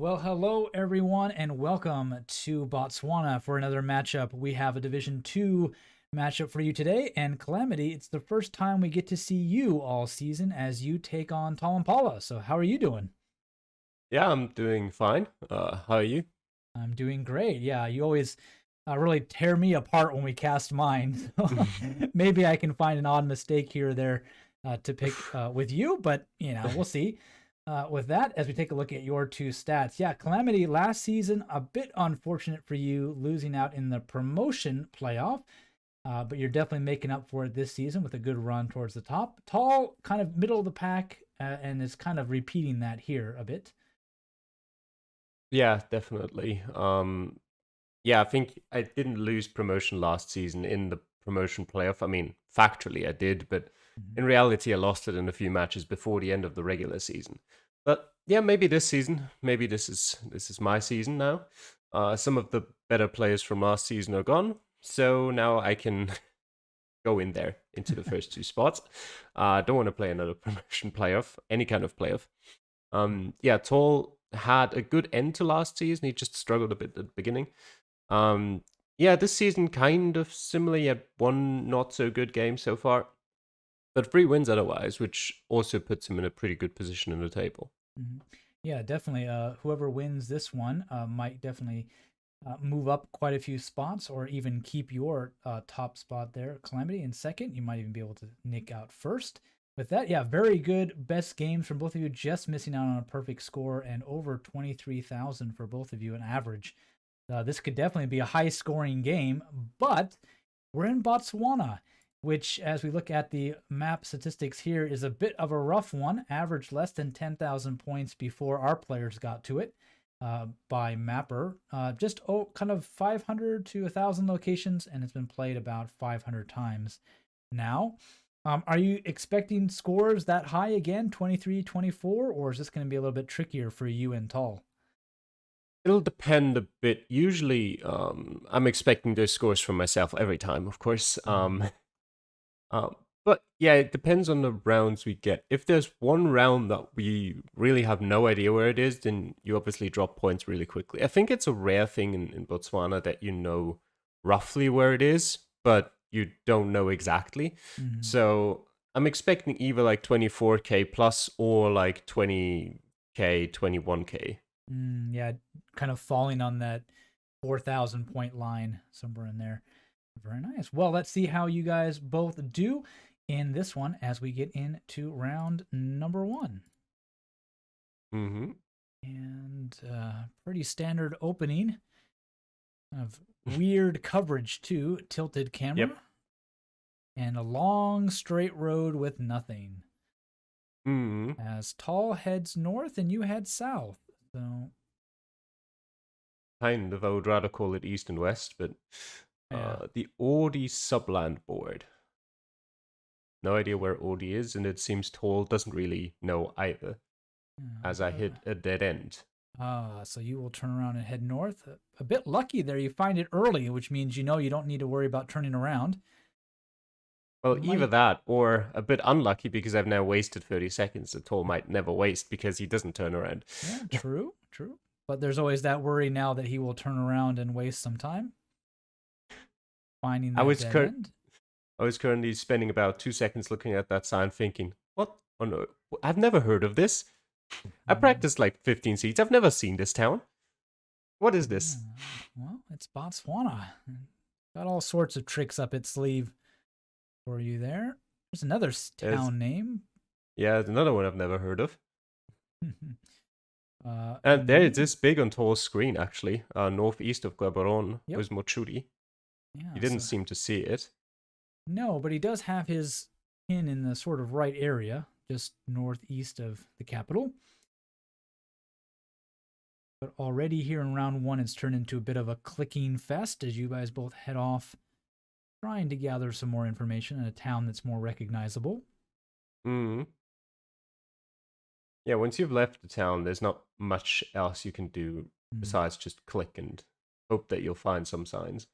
Well, hello everyone, and welcome to Botswana for another matchup. We have a Division 2 matchup for you today, and Calamity, it's the first time we get to see you all season as you take on Talampala. So how are you doing? Yeah, I'm doing fine. How are you? I'm doing great. Yeah, you always really tear me apart when we cast mine. So maybe I can find an odd mistake here or there to pick with you, but we'll see. With that, as we take a look at your two stats, yeah, Calamity last season, a bit unfortunate for you losing out in the promotion playoff, but you're definitely making up for it this season with a good run towards the top. Tall, kind of middle of the pack, and is kind of repeating that here a bit. Yeah, definitely. Yeah, I think I didn't lose promotion last season in the promotion playoff. I mean, factually I did, but Mhm. in reality I lost it in a few matches before the end of the regular season. But yeah, maybe this season, maybe this is my season now. Some of the better players from last season are gone, so now I can go in there into the first two spots. I don't want to play another promotion playoff, any kind of playoff. Yeah, Tall had a good end to last season. He just struggled a bit at the beginning. Um, yeah, this season kind of similar. He had one not so good game so far, but three wins otherwise, which also puts him in a pretty good position in the table. Mhm. Yeah, definitely. Whoever wins this one might definitely move up quite a few spots or even keep your top spot there. Calamity in second. You might even be able to nick out first. With that, yeah, very good best games from both of you, just missing out on a perfect score and over 23,000 for both of you an average. This could definitely be a high scoring game, but we're in Botswana, which, as we look at the map statistics here, is a bit of a rough one. Averaged less than 10,000 points before our players got to it by Mapper. Just kind of 500 to 1,000 locations, and it's been played about 500 times now. Are you expecting scores that high again, 23, 24, or is this going to be a little bit trickier for you and Tall? It'll depend a bit. Usually, I'm expecting those scores from myself every time, of course. Mhm. Um, but yeah, it depends on the rounds we get. If there's one round that we really have no idea where it is, then you obviously drop points really quickly. I think it's a rare thing in Botswana that you know roughly where it is, but you don't know exactly. Mhm. So I'm expecting either like 24K plus or like 20K, 21K. Yeah, kind of falling on that 4,000 point line somewhere in there. Very nice. Well, let's see how you guys both do in this one as we get into round number one. Mm-hmm. And pretty standard opening of weird coverage too, tilted Yep. camera, and a long straight road with nothing. Mm-hmm. As Tall heads north and you head south. So, Kind of. I would rather call it east and west, but yeah. the Audi subland board. No idea where Audi is, and it seems Toll doesn't really know either, as I hit a dead end. So you will turn around and head north. A bit lucky there. You find it early, which means you know you don't need to worry about turning around. Well, either Might, that, or a bit unlucky because I've now wasted 30 seconds that Toll might never waste because he doesn't turn around. yeah, true, true. But there's always that worry now that he will turn around and waste some time finding I that was dead end. I was currently spending about 2 seconds looking at that sign thinking, what? Oh no, I've never heard of this. I Mm, practiced like 15 seats. I've never seen this town. What is yeah. this? Well, it's Botswana. Got all sorts of tricks up its sleeve for you there. There's another There's, town name. yeah, it's another one I've never heard of. And And there it you, is big on Toll's screen, actually. Northeast of Gaborone yep, was Mochudi. He yeah. didn't So seem to see it. no, but he does have his pin in the sort of right area, just northeast of the capital. But already here in round one, it's turned into a bit of a clicking fest as you guys both head off trying to gather some more information in a town that's more recognizable. Mm. Yeah, once you've left the town, there's not much else you can do Hmm. besides just click and hope that you'll find some signs.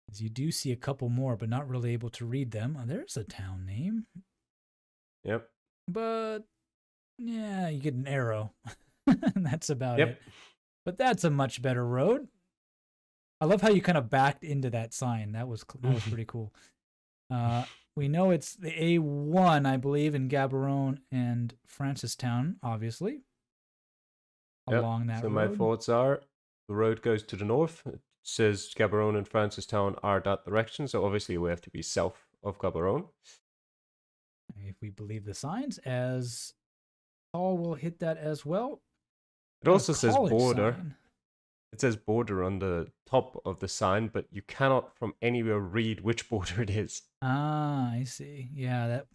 As you do see a couple more, but not really able to read them. There's a town name, Yep. but yeah, you get an arrow. And that's about Yep. it. But that's a much better road. I love how you kind of backed into that sign. That was pretty cool. We know it's the A1, I believe, in Gaborone and Francistown, obviously, Yep. along that So my road. thoughts are the road goes to the north. It says Gaborone and Francistown are that direction, so obviously we have to be south of Gaborone. If we believe the signs, as Paul will hit that as well. It A also says college border. sign. It says border on the top of the sign, but you cannot from anywhere read which border it is. Ah, I see. Yeah, that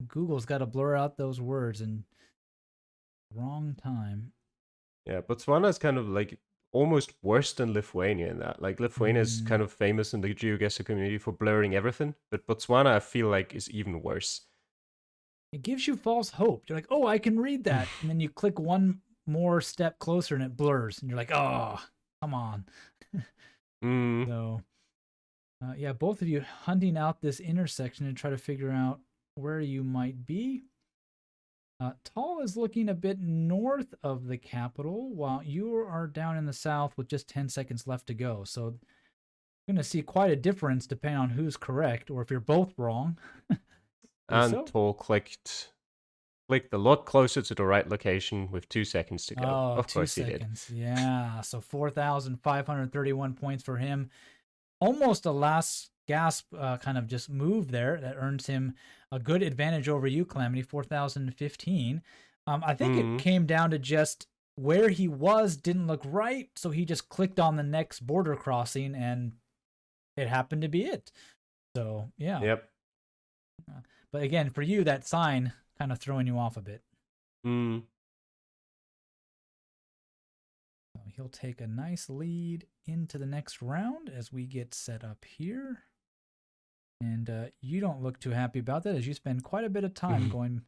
Google's got to blur out those words in wrong time. Yeah, Botswana is kind of like almost worse than Lithuania in that. Like Lithuania is kind Mm. of famous in the Geoguessr community for blurring everything, but Botswana I feel like is even worse. It gives you false hope. You're like, oh, I can read that. And then you click one more step closer and it blurs. And you're like, oh, come on. Mm, So, yeah, both of you hunting out this intersection and try to figure out where you might be. Tall is looking a bit north of the capital, while you are down in the south with just 10 seconds left to go. So, you're going to see quite a difference depending on who's correct or if you're both wrong. and So, Tall clicked a lot closer to the right location with 2 seconds to go. oh, Of two course he did. seconds. Yeah. So 4,531 points for him. Almost a last gasp kind of just move there that earns him a good advantage over you, Calamity, 4,015. I think it Mm, came down to just where he was didn't look right. So he just clicked on the next border crossing and it happened to be it. So, yeah. yep. But again, for you, that sign kind of throwing you off a bit. Mm. So he'll take a nice lead into the next round as we get set up here. And you don't look too happy about that as you spend quite a bit of time going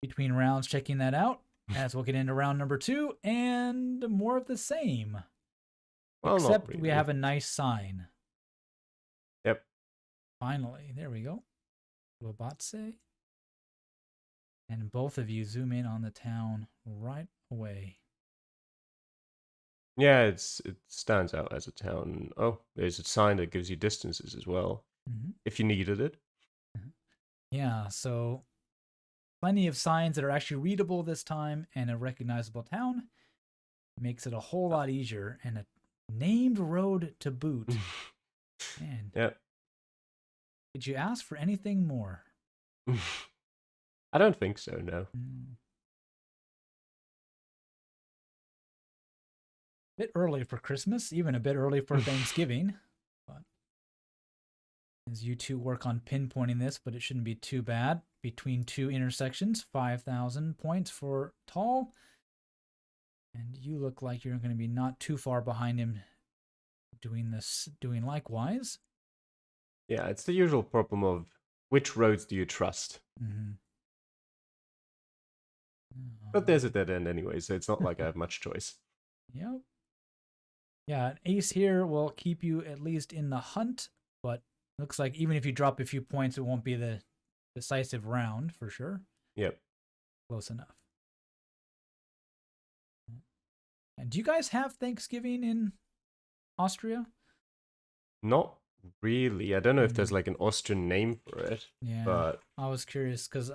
between rounds checking that out. As we'll get into round number 2 and more of the same. Well, not Except we really. have a nice sign. Yep. Finally, there we go. Lobatse. And both of you zoom in on the town right away. Yeah, it stands out as a town. Oh, there's a sign that gives you distances as well, Mm-hmm. if you needed it. Yeah, so plenty of signs that are actually readable this time and a recognizable town. Makes it a whole lot easier and a named road to boot. Man, Yeah. did you ask for anything more? I don't think so, no. Mm. Bit early for Christmas, even a bit early for Thanksgiving. But as you two work on pinpointing this, but it shouldn't be too bad. Between two intersections, 5,000 points for Tall. And you look like you're going to be not too far behind him doing likewise. Yeah, it's the usual problem of which roads do you trust? Mm-hmm. But there's a dead end anyway, so it's not like I have much choice. Yep. Yeah, an ace here will keep you at least in the hunt, but looks like even if you drop a few points, it won't be the decisive round for sure. Yep. Close enough. And do you guys have Thanksgiving in Austria? Not really. I don't know if there's Mm, like an Austrian name for it, yeah, but I was curious because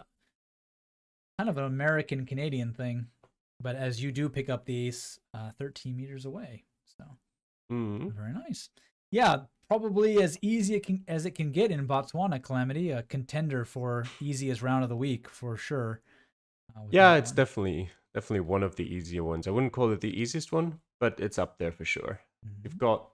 kind of an American Canadian thing, but as you do pick up the ace 13 meters away, so very nice. Yeah, probably as easy as it can get in Botswana, Calamity, a contender for easiest round of the week for sure. With yeah, that it's one. definitely one of the easier ones. I wouldn't call it the easiest one, but it's up there for sure. You've Mm-hmm. got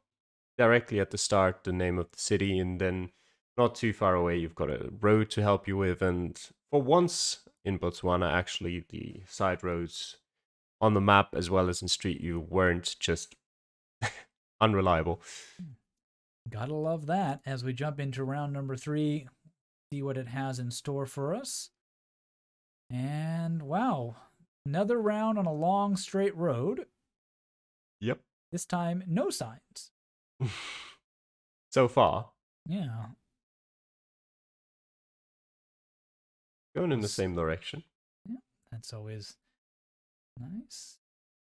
directly at the start the name of the city, and then not too far away you've got a road to help you with. And for once in Botswana, actually, the side roads on the map as well as in Street View weren't just unreliable. Gotta love that. As we jump into round number 3, see what it has in store for us. And wow, another round on a long straight road. Yep. This time, no signs. So far, Yeah. going in the same direction. Yeah, that's always nice.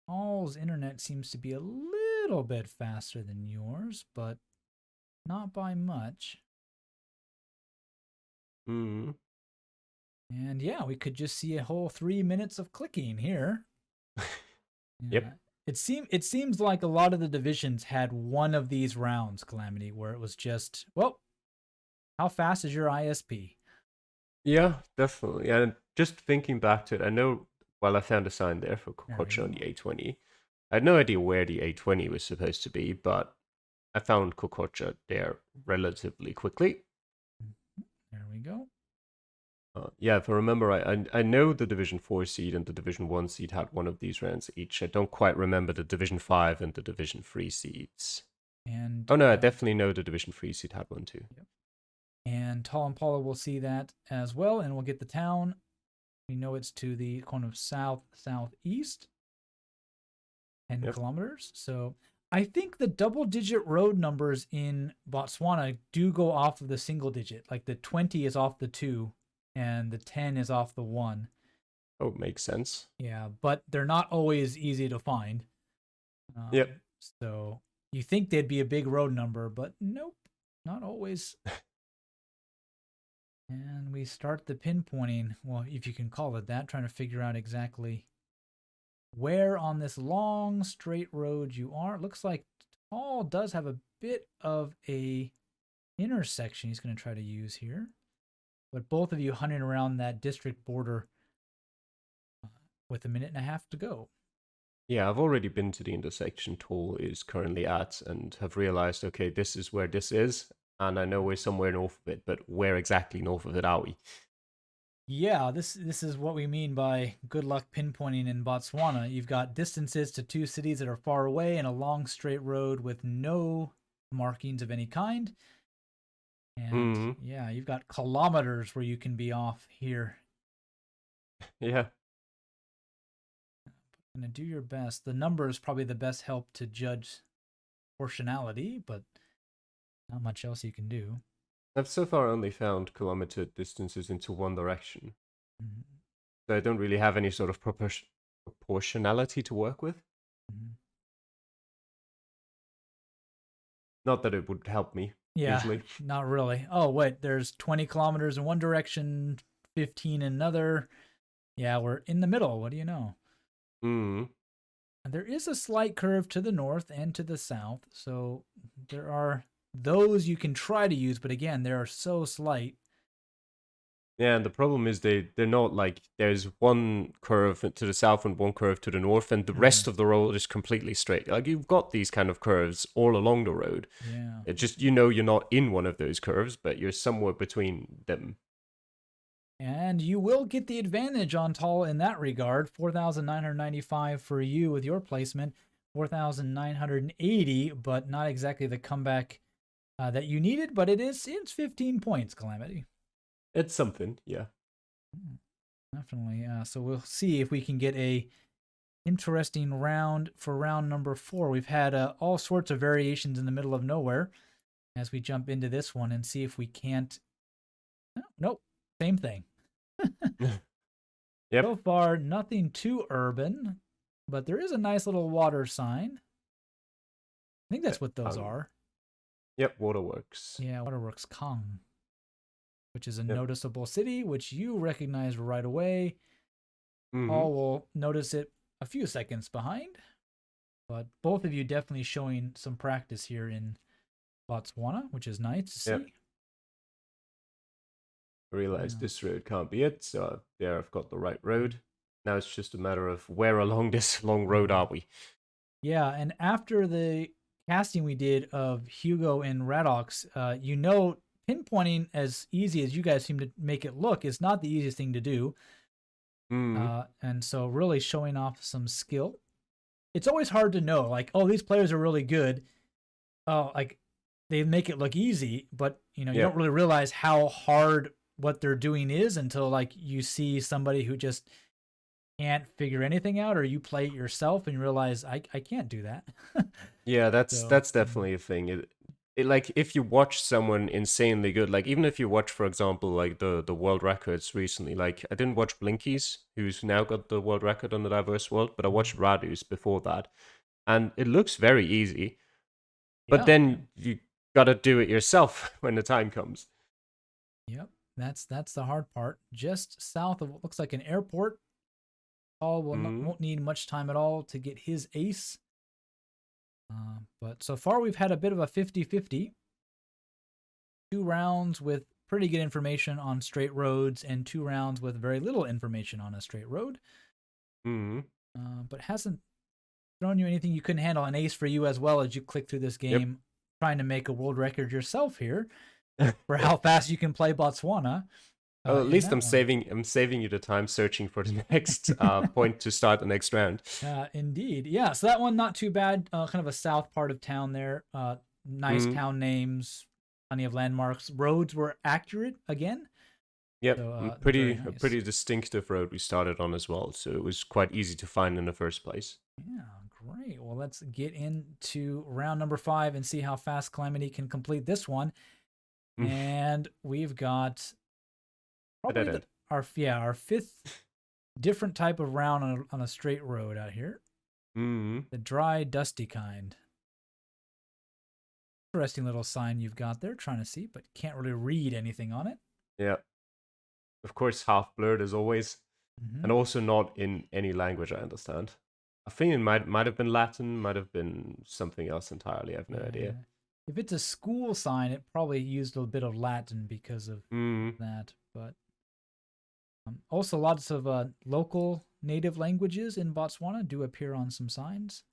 All's internet seems to be a little bit faster than yours, but not by much. Hmm. And yeah, we could just see a whole 3 minutes of clicking here. Yeah. Yep. It seems like a lot of the divisions had one of these rounds, Calamity, where it was just, well, how fast is your ISP? Yeah, definitely. And just thinking back to it, I know, well, I found a sign there for There we Kokocha on go. the A20. I had no idea where the A20 was supposed to be, but I found Kokocha there relatively quickly. There we go. Yeah, if I remember right, I know the Division 4 seed and the Division 1 seed had one of these rounds each. I don't quite remember the Division 5 and the Division 3 seeds. And Oh no, I definitely know the Division 3 seed had one too. yep. And Tall and Paula will see that as well, and we'll get the town. We know it's to the kind of southeast, 10 Yep. kilometers. So I think the double-digit road numbers in Botswana do go off of the single digit. Like the 20 is off the 2, and the 10 is off the 1. Oh, makes sense. Yeah, but they're not always easy to find. Yep. So you think they'd be a big road number, but nope, not always. And we start the pinpointing, well, if you can call it that, trying to figure out exactly where on this long straight road you are. It looks like Tall does have a bit of a intersection he's going to try to use here. But both of you hunting around that district border with a minute and a half to go. Yeah, I've already been to the intersection Toll is currently at and have realized, okay, this is where this is, and I know we're somewhere north of it, but where exactly north of it are we? Yeah, this is what we mean by good luck pinpointing in Botswana. You've got distances to two cities that are far away and a long straight road with no markings of any kind. And Hmm. yeah, you've got kilometers where you can be off here. Yeah. Gonna do your best. The number is probably the best help to judge proportionality, but not much else you can do. I've so far only found kilometer distances into one direction, Mhm, so I don't really have any sort of proportionality to work with. mhm. Not that it would help me, Yeah, usually. not really. Oh, wait, there's 20 kilometers in one direction, 15 in another. Yeah, we're in the middle. What do you know? Hmm. And there is a slight curve to the north and to the south, so there are those you can try to use, but again, they are so slight. Yeah, and the problem is they're not like there's one curve to the south and one curve to the north, and the Mhm. rest of the road is completely straight. Like you've got these kind of curves all along the road. Yeah. It just you're not in one of those curves, but you're somewhere between them. And you will get the advantage on Tall in that regard. 4,995 for you with your placement, 4,980, but not exactly the comeback that you needed, but it's 15 points, Calamity. It's something, yeah. Definitely. So we'll see if we can get a interesting round for round number 4. We've had all sorts of variations in the middle of nowhere as we jump into this one and see if we can't. Oh, nope, same thing. Yep. So far, nothing too urban, but there is a nice little water sign. I think that's what those are. Yep, waterworks. Yeah, Waterworks Kong, which is a Yep. noticeable city, which you recognize right away. Mm-hmm. All will notice it a few seconds behind, but both of you definitely showing some practice here in Botswana, which is nice to Yep. see. I realized this road can't be it, so there I've got the right road. Now it's just a matter of where along this long road are we? Yeah, and after the casting we did of Hugo and Radox, pinpointing as easy as you guys seem to make it look is not the easiest thing to do. Mm. And so really showing off some skill. It's always hard to know, like, oh, these players are really good. Oh, like they make it look easy, but you don't Yep. really realize how hard what they're doing is until like you see somebody who just can't figure anything out, or you play it yourself and you realize I can't do that. Yeah, So that's definitely a thing. like if you watch someone insanely good, like even if you watch, for example, like the world records recently, like I didn't watch Blinkies, who's now got the world record on the diverse world, but I watched Radu's before that, and it looks very easy. But Yeah, yeah. then you gotta do it yourself when the time comes. Yep. That's the hard part. Just south of what looks like an airport. Paul will not, Mm, won't need much time at all to get his ace. But so far we've had a bit of a 50-50. 2 rounds with pretty good information on straight roads and 2 rounds with very little information on a straight road. mm, But hasn't thrown you anything you couldn't handle. An ace for you as well as you click through this yep. game, trying to make a world record yourself here for how fast you can play Botswana. Well, at In least that one. I'm saving you the time searching for the next point to start the next round. Indeed. Yeah, so that one not too bad. Kind of a south part of town there. Nice Mm, town names, plenty of landmarks. Roads were accurate again. yep, So very a nice. pretty distinctive road we started on as well, so it was quite easy to find in the first place. Yeah, great. Well, let's get into round number 5 and see how fast Calamity can complete this one. And we've got probably our fifth different type of round on a straight road out here. Mm, The dry, dusty kind. Interesting little sign you've got there, trying to see, but can't really read anything on it. yeah, of course, half blurred as always, and Mm-hmm. also not in any language I understand. I think it might have been Latin, might have been something else entirely. I have no idea. Yeah. If it's a school sign, it probably used a bit of Latin because of Mm, that. But also, lots of local native languages in Botswana do appear on some signs.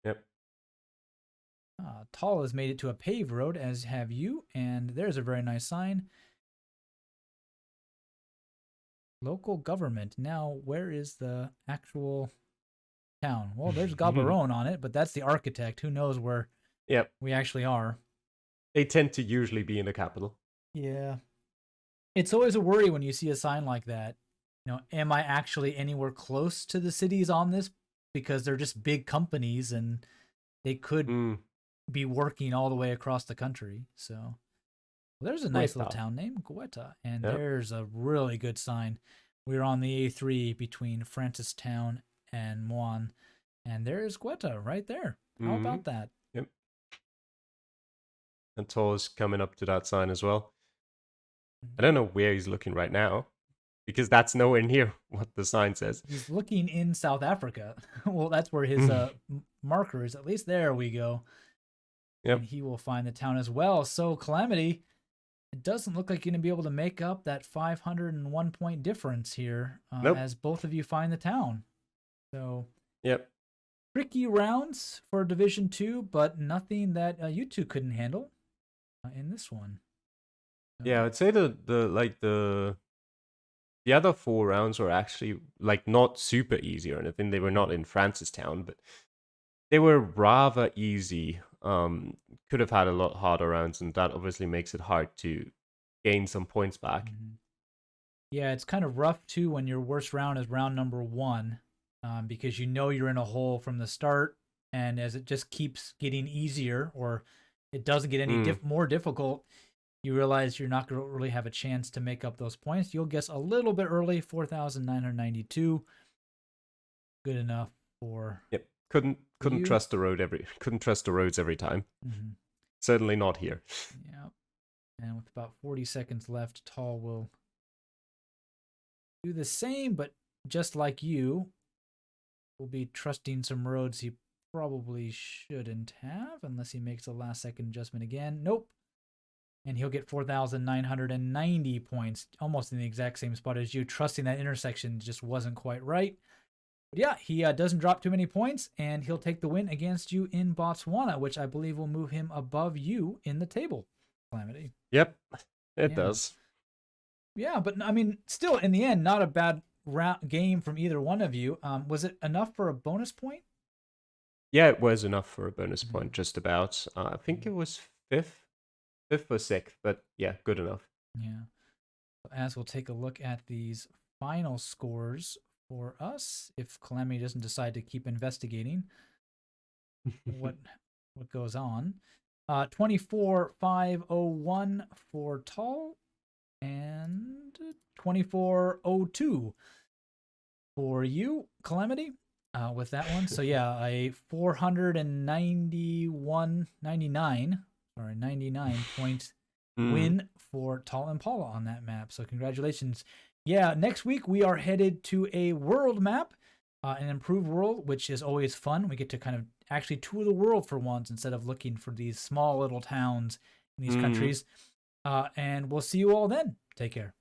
yep. Tall has made it to a paved road, as have you, and there's a very nice sign. Local government. Now, where is the actual town? Well, there's Gaborone on it, but that's the architect. Who knows where Yep. we actually are? They tend to usually be in the capital. Yeah. It's always a worry when you see a sign like that. Am I actually anywhere close to the cities on this? Because they're just big companies and they could Mm, be working all the way across the country. So there's a nice little Gueta. town name, Gueta, and Yep. there's a really good sign. We're on the A3 between Francistown and Moan, and there's Gueta right there. How Mm, about that? yep. And Tor's coming up to that sign as well. I don't know where he's looking right now because that's nowhere near what the sign says. He's looking in South Africa. Well, that's where his marker is. At least there we go. And Yep. he will find the town as well. So Calamity, it doesn't look like you're going to be able to make up that 501 point difference here Nope. as both of you find the town. So Yep. tricky rounds for Division 2, but nothing that you two couldn't handle in this one. Yeah, So, I'd say the other 4 rounds were actually like not super easy or anything. They were not in Francistown, but they were rather easy. Could have had a lot harder rounds, and that obviously makes it hard to gain some points back. yeah, it's kind of rough too when your worst round is round number 1 because you're in a hole from the start. And as it just keeps getting easier or it doesn't get any Mm, more difficult, you realize you're not going to really have a chance to make up those points. You'll guess a little bit early, 4,992. Good enough for yep. Couldn't you. trust the couldn't trust the roads every time. Mm-hmm. Certainly not here. Yeah. And with about 40 seconds left, Tall will do the same, but just like you, will be trusting some roads he probably shouldn't have unless he makes a last second adjustment again. Nope. And he'll get 4,990 points, almost in the exact same spot as you. Trusting that intersection just wasn't quite right. But yeah, he doesn't drop too many points, and he'll take the win against you in Botswana, which I believe will move him above you in the table. Calamity. Yep, it Yeah. does. Yeah, but I mean, still, in the end, not a bad game from either one of you. Was it enough for a bonus point? Yeah, it was enough for a bonus point, Mhm. just about. I think it was fifth or sixth, but yeah, good enough. Yeah. As we'll take a look at these final scores for us, if Calamity doesn't decide to keep investigating what goes on. 24501 for Tall, and 2402 for you, Calamity, with that one. So yeah, a 99 point win for Tall Impala on that map. So congratulations. Yeah, next week we are headed to a world map, an improved world, which is always fun. We get to kind of actually tour the world for once instead of looking for these small little towns in these countries. And we'll see you all then. Take care.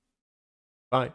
Bye.